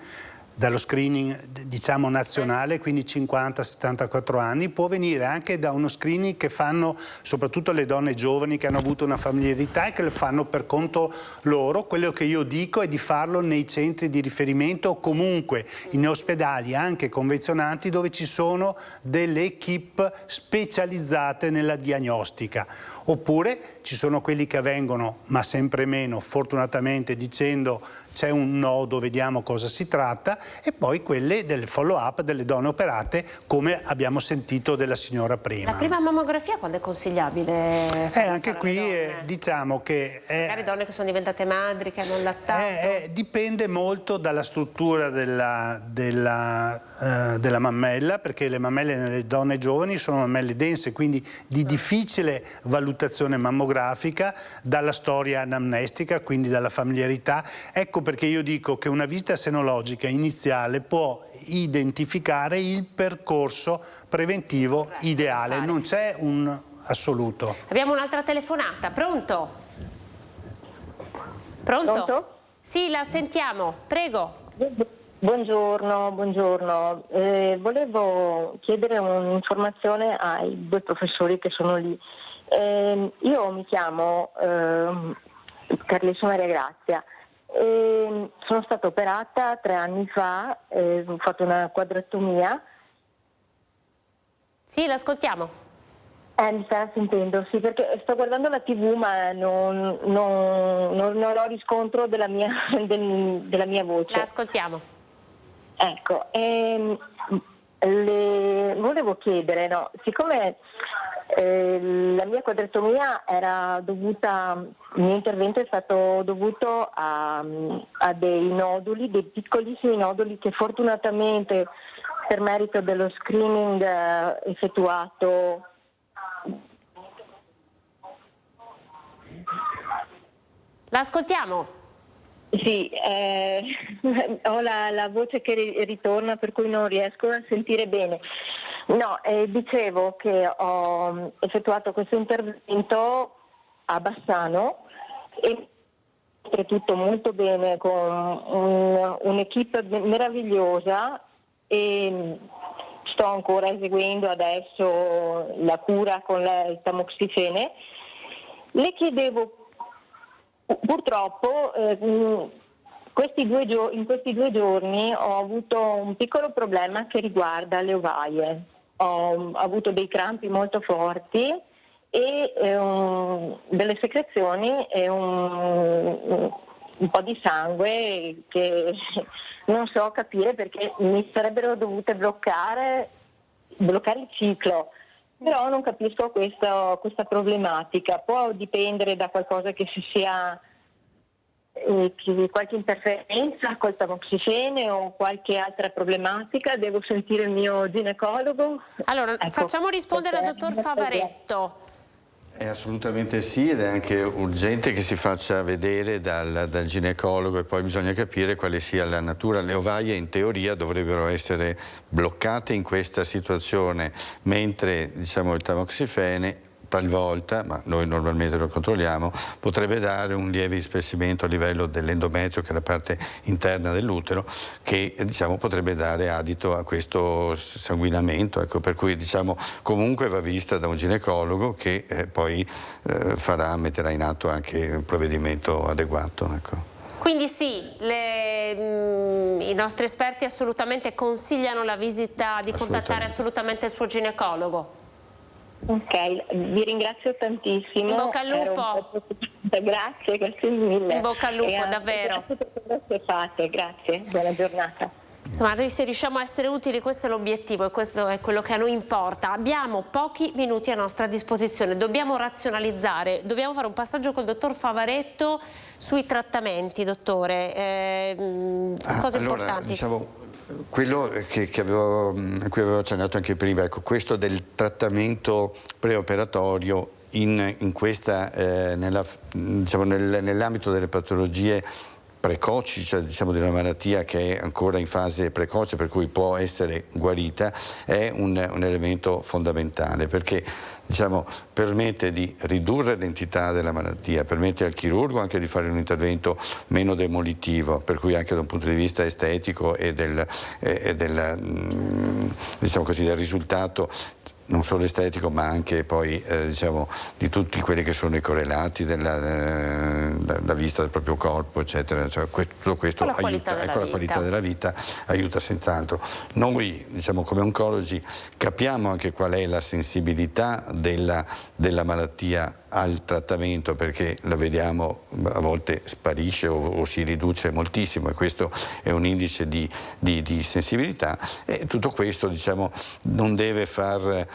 diciamo nazionale, quindi 50-74 anni, può venire anche da uno screening che fanno soprattutto le donne giovani che hanno avuto una familiarità e che lo fanno per conto loro. Quello che io dico è di farlo nei centri di riferimento o comunque in ospedali anche convenzionati, dove ci sono delle equip specializzate nella diagnostica. Oppure ci sono quelli che vengono, ma sempre meno, fortunatamente, dicendo c'è un nodo, vediamo cosa si tratta, e poi quelle del follow-up delle donne operate, come abbiamo sentito della signora prima. La prima mammografia quando è consigliabile? Anche qui diciamo che... magari donne che sono diventate madri, che hanno allattato? Dipende molto dalla struttura della mammella, perché le mammelle nelle donne giovani sono mammelle dense, quindi di difficile valutazione mammografica, dalla storia anamnestica, quindi dalla familiarità. Ecco perché io dico che una visita senologica iniziale può identificare il percorso preventivo ideale, non c'è un assoluto. Abbiamo un'altra telefonata, pronto? Pronto? Pronto? Sì, la sentiamo, prego. Buongiorno. Volevo chiedere un'informazione ai due professori che sono lì. Io mi chiamo Carlessa Maria Grazia. Sono stata operata 3 anni fa, ho fatto una quadrattomia. Sì, l'ascoltiamo. Mi sta sentendo, sì, perché sto guardando la TV ma non ho riscontro della mia, della mia voce. La ascoltiamo. Ecco, volevo chiedere, no, siccome la mia quadrattomia era dovuta, il mio intervento è stato dovuto a dei noduli, dei piccolissimi noduli che fortunatamente per merito dello screening effettuato. La ascoltiamo. Sì, ho la voce che ritorna per cui non riesco a sentire bene. No, dicevo che ho effettuato questo intervento a Bassano e oltretutto molto bene con un'equipe meravigliosa e sto ancora eseguendo adesso la cura con il tamoxifene. Le chiedevo, purtroppo in questi 2 giorni ho avuto un piccolo problema che riguarda le ovaie. Ho avuto dei crampi molto forti e delle secrezioni e un po' di sangue che non so capire perché mi sarebbero dovute bloccare il ciclo. Però non capisco questa problematica, può dipendere da qualcosa che si sia qualche interferenza col tamoxifene o qualche altra problematica, devo sentire il mio ginecologo. Allora, ecco, facciamo rispondere al dottor Favaretto. Assolutamente sì, ed è anche urgente che si faccia vedere dal ginecologo e poi bisogna capire quale sia la natura. Le ovaie in teoria dovrebbero essere bloccate in questa situazione, mentre diciamo, il tamoxifene talvolta, ma noi normalmente lo controlliamo, potrebbe dare un lieve ispessimento a livello dell'endometrio, che è la parte interna dell'utero, che diciamo, potrebbe dare adito a questo sanguinamento. Ecco, per cui diciamo, comunque va vista da un ginecologo che poi metterà in atto anche un provvedimento adeguato. Ecco. Quindi sì, i nostri esperti assolutamente consigliano la visita, di contattare assolutamente il suo ginecologo. Ok, vi ringrazio tantissimo. In bocca al lupo. Grazie mille. In bocca al lupo, davvero. Grazie per quello che fate, grazie, buona giornata. Insomma, noi se riusciamo a essere utili, questo è l'obiettivo e questo è quello che a noi importa. Abbiamo pochi minuti a nostra disposizione, dobbiamo razionalizzare, dobbiamo fare un passaggio col dottor Favaretto sui trattamenti, dottore. Cose importanti. Diciamo, quello a cui avevo accennato anche prima, ecco, questo del trattamento preoperatorio nell'ambito delle patologie precoci, cioè diciamo di una malattia che è ancora in fase precoce, per cui può essere guarita, è un elemento fondamentale, perché diciamo, permette di ridurre l'entità della malattia, permette al chirurgo anche di fare un intervento meno demolitivo, per cui anche da un punto di vista estetico e diciamo così, del risultato non solo estetico ma anche poi diciamo, di tutti quelli che sono i correlati della vista del proprio corpo, eccetera. Cioè, tutto questo aiuta, la qualità della vita aiuta senz'altro. Noi diciamo, come oncologi capiamo anche qual è la sensibilità della malattia al trattamento, perché lo vediamo a volte sparisce o si riduce moltissimo, e questo è un indice di sensibilità, e tutto questo diciamo, non deve far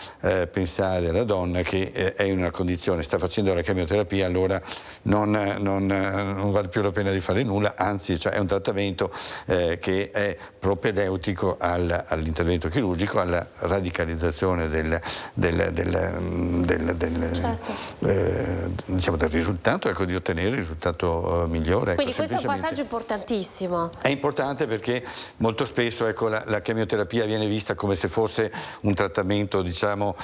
pensare alla donna che è in una condizione, sta facendo la chemioterapia, allora non vale più la pena di fare nulla, anzi cioè, è un trattamento che è propedeutico all'intervento chirurgico, alla radicalizzazione diciamo, del risultato, ecco, di ottenere il risultato migliore. Quindi ecco, questo è un passaggio importantissimo. È importante perché molto spesso ecco, la chemioterapia viene vista come se fosse un trattamento, diciamo,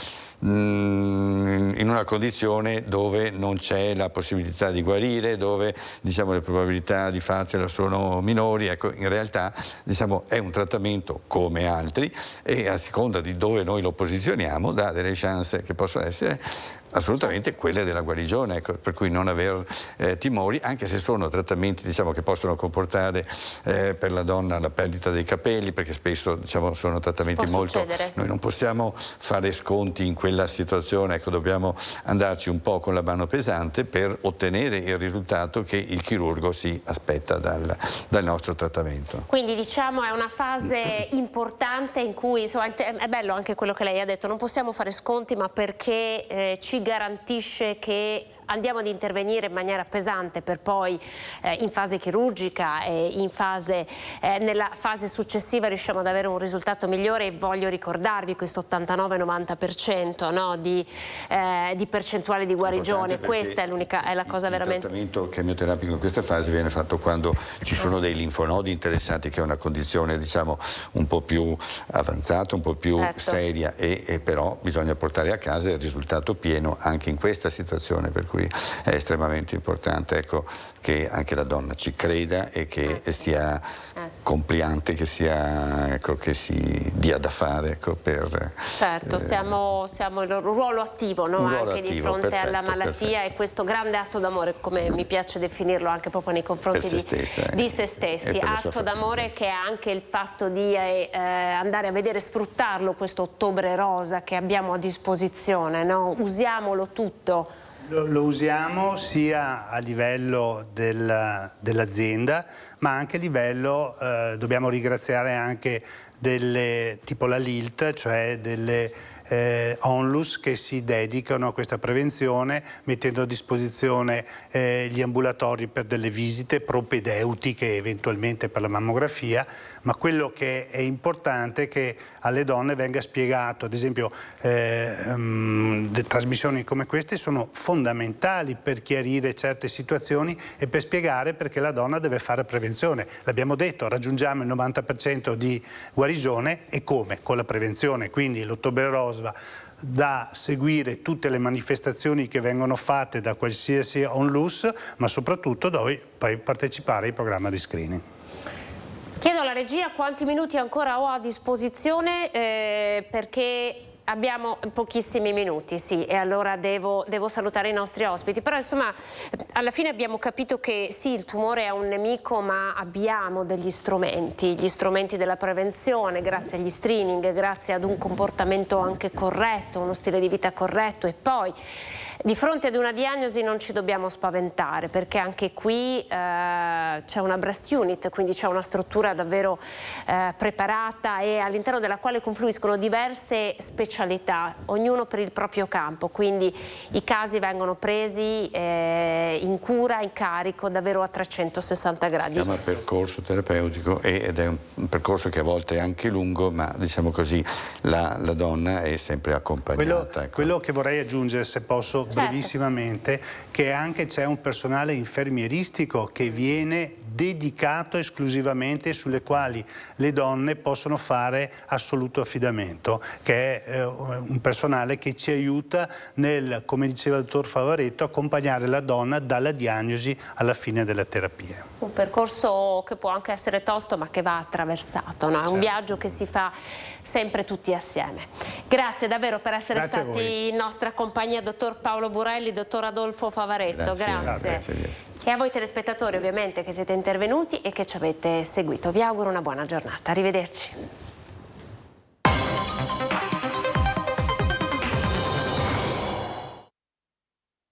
in una condizione dove non c'è la possibilità di guarire, dove diciamo, le probabilità di farcela sono minori. Ecco, in realtà diciamo, è un trattamento come altri, e a seconda di dove noi lo posizioniamo dà delle chance che possono essere Assolutamente quelle della guarigione, ecco, per cui non aver timori, anche se sono trattamenti, diciamo, che possono comportare per la donna la perdita dei capelli, perché spesso, diciamo, sono trattamenti molto... Noi non possiamo fare sconti in quella situazione, ecco, dobbiamo andarci un po' con la mano pesante per ottenere il risultato che il chirurgo si aspetta dal nostro trattamento. Quindi diciamo è una fase importante in cui, insomma, è bello anche quello che lei ha detto, non possiamo fare sconti, ma perché ci garantisce che andiamo ad intervenire in maniera pesante per poi in fase chirurgica e nella fase successiva riusciamo ad avere un risultato migliore, e voglio ricordarvi questo 89-90%, no, di percentuale di guarigione. Questa è la cosa veramente... Il trattamento chemioterapico in questa fase viene fatto quando ci sono dei linfonodi interessati, che è una condizione, diciamo, un po' più avanzata, un po' più seria, e però bisogna portare a casa il risultato pieno anche in questa situazione, per cui è estremamente importante, ecco, che anche la donna ci creda e che sia compliante, che sia, ecco, che si dia da fare, ecco, per... Certo, siamo il ruolo attivo, no? Anche di fronte alla malattia, e questo grande atto d'amore, come mi piace definirlo, anche proprio nei confronti di se stessi, atto d'amore che è anche il fatto di andare a vedere, sfruttarlo, questo ottobre rosa che abbiamo a disposizione, no? Usiamolo tutto. Lo usiamo sia a livello dell'azienda, ma anche a livello, dobbiamo ringraziare anche tipo la LILT, cioè delle onlus che si dedicano a questa prevenzione, mettendo a disposizione gli ambulatori per delle visite propedeutiche, eventualmente per la mammografia, ma quello che è importante è che alle donne venga spiegato, ad esempio trasmissioni come queste sono fondamentali per chiarire certe situazioni e per spiegare perché la donna deve fare prevenzione. L'abbiamo detto, raggiungiamo il 90% di guarigione, e come? Con la prevenzione, quindi l'ottobre rosa da seguire tutte le manifestazioni che vengono fatte da qualsiasi onlus, ma soprattutto dove poi partecipare ai programmi di screening. Chiedo alla regia quanti minuti ancora ho a disposizione, perché abbiamo pochissimi minuti, sì, e allora devo salutare i nostri ospiti, però insomma alla fine abbiamo capito che sì, il tumore è un nemico, ma abbiamo degli strumenti, gli strumenti della prevenzione, grazie agli screening, grazie ad un comportamento anche corretto, uno stile di vita corretto, e poi di fronte ad una diagnosi non ci dobbiamo spaventare, perché anche qui c'è una breast unit, quindi c'è una struttura davvero preparata e all'interno della quale confluiscono diverse specialità, ognuno per il proprio campo, quindi i casi vengono presi in cura, in carico davvero a 360 gradi. Si chiama percorso terapeutico ed è un percorso che a volte è anche lungo, ma diciamo così la donna è sempre accompagnata. Quello che vorrei aggiungere, se posso, brevissimamente, che anche c'è un personale infermieristico che viene dedicato esclusivamente, sulle quali le donne possono fare assoluto affidamento, che è un personale che ci aiuta nel, come diceva il dottor Favaretto, accompagnare la donna dalla diagnosi alla fine della terapia. Un percorso che può anche essere tosto, ma che va attraversato, no? È un viaggio che si fa sempre tutti assieme. Grazie davvero per essere stati in nostra compagnia, dottor Paolo Burelli, dottor Adolfo Favaretto. Grazie. E a voi telespettatori ovviamente che siete intervenuti e che ci avete seguito. Vi auguro una buona giornata. Arrivederci.